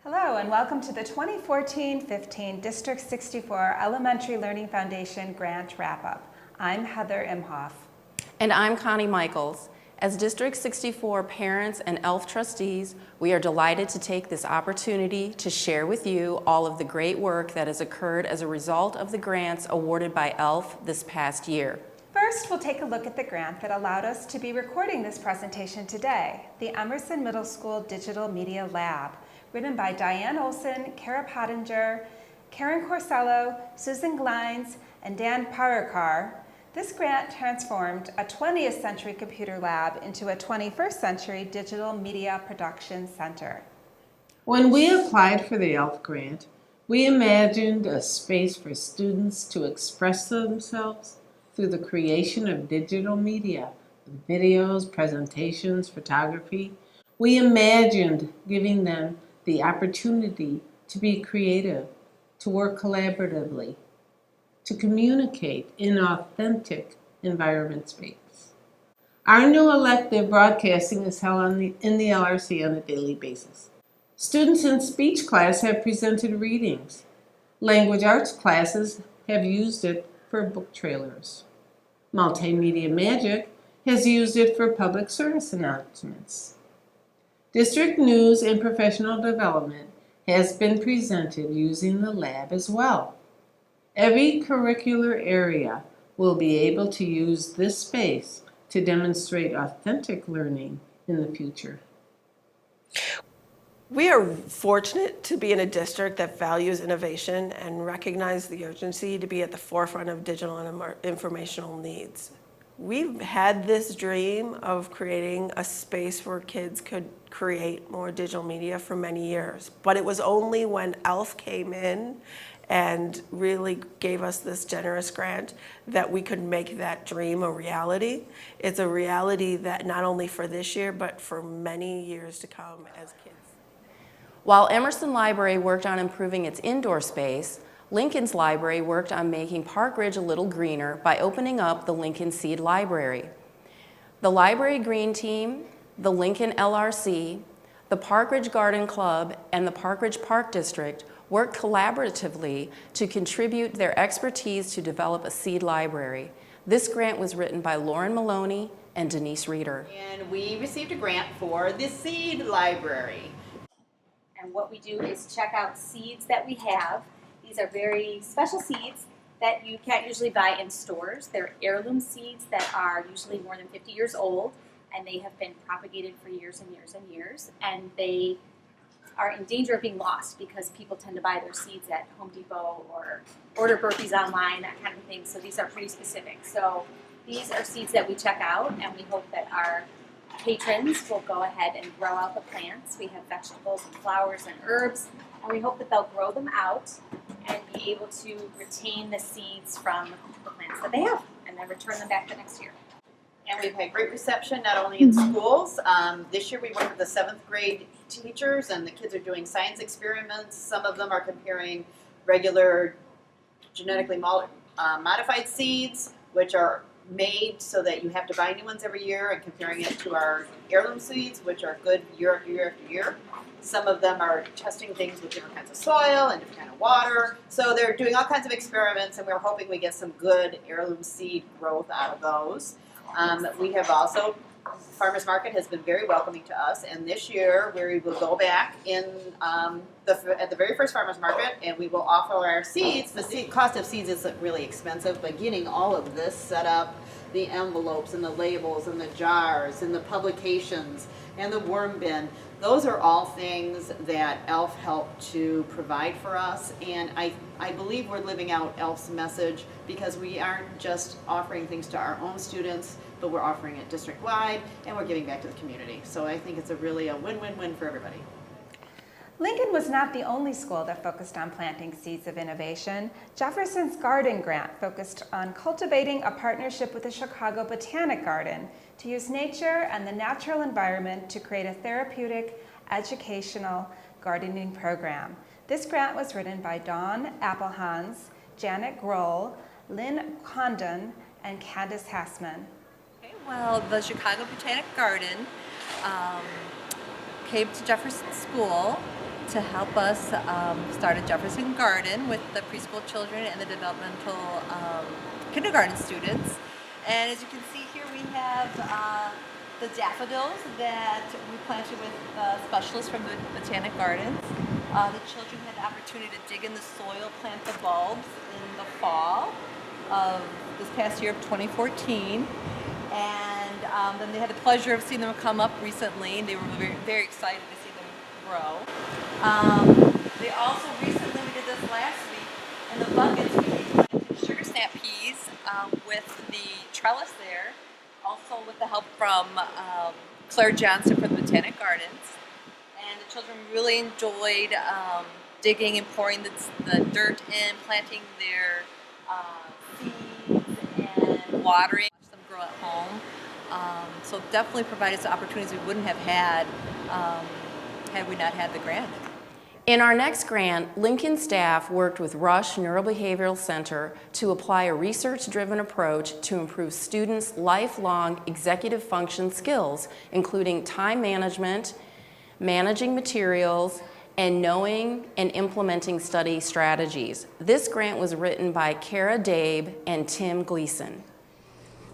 Hello and welcome to the 2014-15 District 64 Elementary Learning Foundation Grant Wrap-Up. I'm Heather Imhoff. And I'm Connie Michaels. As District 64 parents and ELF trustees, we are delighted to take this opportunity to share with you all of the great work that has occurred as a result of the grants awarded by ELF this past year. First, we'll take a look at the grant that allowed us to be recording this presentation today, the Emerson Middle School Digital Media Lab, written by Diane Olson, Kara Pottinger, Karen Corsello, Susan Glines, and Dan Parakar. This grant transformed a 20th century computer lab into a 21st century digital media production center. When we applied for the ELF grant, we imagined a space for students to express themselves through the creation of digital media, videos, presentations, photography. We imagined giving them the opportunity to be creative, to work collaboratively, to communicate in an authentic environment space. Our new elective, broadcasting, is held in the LRC on a daily basis. Students in speech class have presented readings. Language arts classes have used it for book trailers. Multimedia Magic has used it for public service announcements. District news and professional development has been presented using the lab as well. Every curricular area will be able to use this space to demonstrate authentic learning in the future. We are fortunate to be in a district that values innovation and recognize the urgency to be at the forefront of digital and informational needs. We've had this dream of creating a space where kids could create more digital media for many years, but it was only when ELF came in and really gave us this generous grant that we could make that dream a reality. It's a reality that not only for this year, but for many years to come as kids. While Emerson Library worked on improving its indoor space, Lincoln's Library worked on making Park Ridge a little greener by opening up the Lincoln Seed Library. The Library Green Team, the Lincoln LRC, the Park Ridge Garden Club, and the Park Ridge Park District worked collaboratively to contribute their expertise to develop a seed library. This grant was written by Lauren Maloney and Denise Reeder. And we received a grant for the Seed Library. And what we do is check out seeds that we have. These are very special seeds that you can't usually buy in stores. They're heirloom seeds that are usually more than 50 years old, and they have been propagated for years and years and years. And they are in danger of being lost because people tend to buy their seeds at Home Depot or order burpees online, that kind of thing. So these are pretty specific. So these are seeds that we check out, and we hope that our patrons will go ahead and grow out the plants. We have vegetables and flowers and herbs, and we hope that they'll grow them out and be able to retain the seeds from the plants that they have and then return them back the next year. And we've had great reception, not only in schools. This year we worked with the 7th grade teachers, and the kids are doing science experiments. Some of them are comparing regular genetically modified seeds, which are made so that you have to buy new ones every year, and comparing it to our heirloom seeds, which are good year after year after year. Some of them are testing things with different kinds of soil and different kind of water. So they're doing all kinds of experiments, and we're hoping we get some good heirloom seed growth out of those. We have also, Farmers Market has been very welcoming to us, and this year we will go back in at the very first Farmers Market, and we will offer our seeds. The cost of seeds isn't really expensive, but getting all of this set up, the envelopes and the labels and the jars and the publications and the worm bin, those are all things that ELF helped to provide for us, and I believe we're living out ELF's message because we aren't just offering things to our own students, but we're offering it district-wide, and we're giving back to the community. So I think it's really a win-win-win for everybody. Lincoln was not the only school that focused on planting seeds of innovation. Jefferson's Garden Grant focused on cultivating a partnership with the Chicago Botanic Garden to use nature and the natural environment to create a therapeutic, educational gardening program. This grant was written by Dawn Applehans, Janet Grohl, Lynn Condon, and Candace Hassman. Okay, well, the Chicago Botanic Garden came to Jefferson School to help us start a Jefferson Garden with the preschool children and the developmental kindergarten students. And as you can see here, we have the daffodils that we planted with specialists from the Botanic Gardens. The children had the opportunity to dig in the soil, plant the bulbs in the fall of this past year of 2014. And then they had the pleasure of seeing them come up recently. They were very, very excited to see them grow. They also recently, we did this last week, in the buckets we planted sugar snap peas with the trellis there, also with the help from Claire Johnson from the Botanic Gardens. And the children really enjoyed digging and pouring the dirt in, planting their seeds and watering them grow at home. So definitely provided some opportunities we wouldn't have had had we not had the grant. In our next grant, Lincoln staff worked with Rush Neurobehavioral Center to apply a research-driven approach to improve students' lifelong executive function skills, including time management, managing materials, and knowing and implementing study strategies. This grant was written by Kara Dabe and Tim Gleason.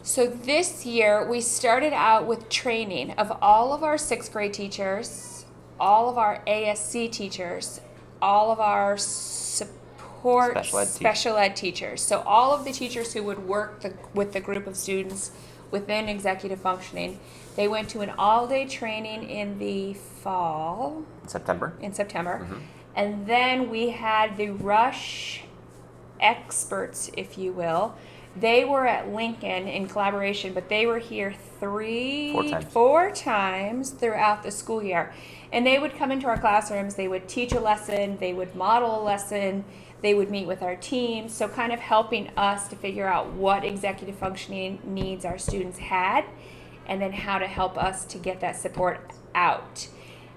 So this year, we started out with training of all of our 6th grade teachers, all of our ASC teachers, all of our support special ed teachers. So all of the teachers who would work with the group of students within executive functioning, they went to an all-day training in the fall. September. In September. And then we had the Rush experts, if you will. They were at Lincoln in collaboration, but they were here four times throughout the school year. And they would come into our classrooms, they would teach a lesson, they would model a lesson, they would meet with our team, so kind of helping us to figure out what executive functioning needs our students had, and then how to help us to get that support out.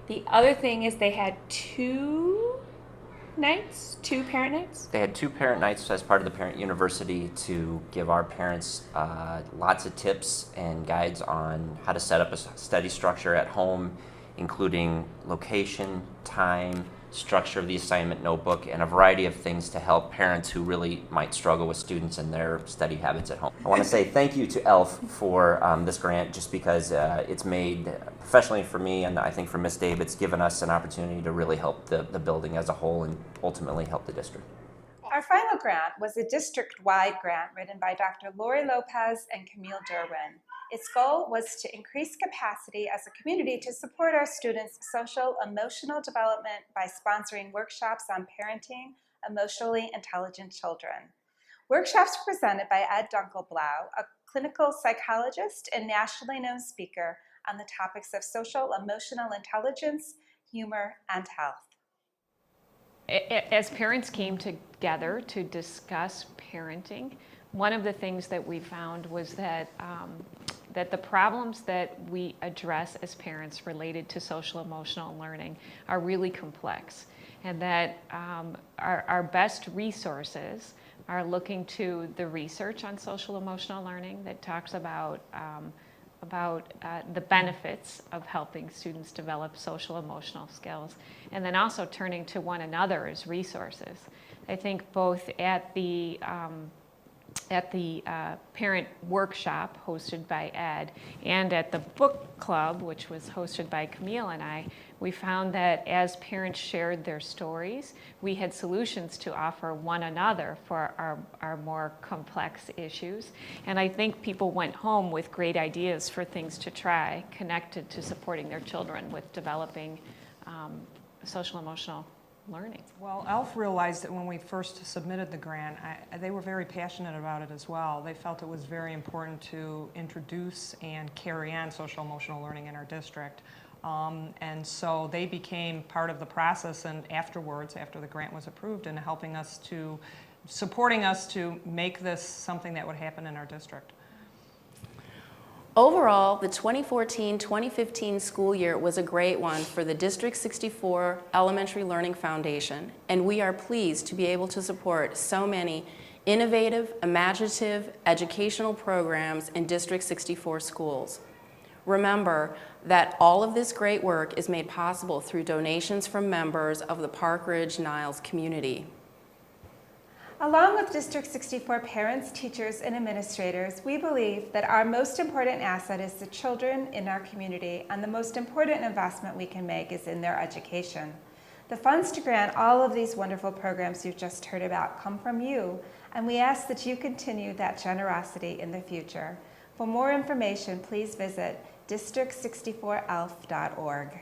The other thing is they had two parent nights? They had 2 parent nights as part of the Parent University to give our parents lots of tips and guides on how to set up a study structure at home, including location, time, structure of the assignment notebook, and a variety of things to help parents who really might struggle with students and their study habits at home. I want to say thank you to ELF for this grant, just because it's made, professionally for me and I think for Ms. Dave, it's given us an opportunity to really help the building as a whole and ultimately help the district. Our final grant was a district-wide grant written by Dr. Lori Lopez and Camille Derwin. Its goal was to increase capacity as a community to support our students' social emotional development by sponsoring workshops on parenting emotionally intelligent children. Workshops were presented by Ed Dunkelblau, a clinical psychologist and nationally known speaker on the topics of social emotional intelligence, humor, and health. As parents came together to discuss parenting, one of the things that we found was that that the problems that we address as parents related to social emotional learning are really complex, and that our best resources are looking to the research on social emotional learning that talks about the benefits of helping students develop social emotional skills, and then also turning to one another as resources. I think both at the parent workshop hosted by Ed and at the book club, which was hosted by Camille and I, we found that as parents shared their stories, we had solutions to offer one another for our more complex issues. And I think people went home with great ideas for things to try connected to supporting their children with developing social emotional learning. Well, ELF realized that when we first submitted the grant, they were very passionate about it as well. They felt it was very important to introduce and carry on social emotional learning in our district. And so they became part of the process, and afterwards, after the grant was approved, and supporting us to make this something that would happen in our district. Overall, the 2014-2015 school year was a great one for the District 64 Elementary Learning Foundation, and we are pleased to be able to support so many innovative, imaginative educational programs in District 64 schools. Remember that all of this great work is made possible through donations from members of the Park Ridge Niles community. Along with District 64 parents, teachers, and administrators, we believe that our most important asset is the children in our community, and the most important investment we can make is in their education. The funds to grant all of these wonderful programs you've just heard about come from you, and we ask that you continue that generosity in the future. For more information, please visit district64elf.org.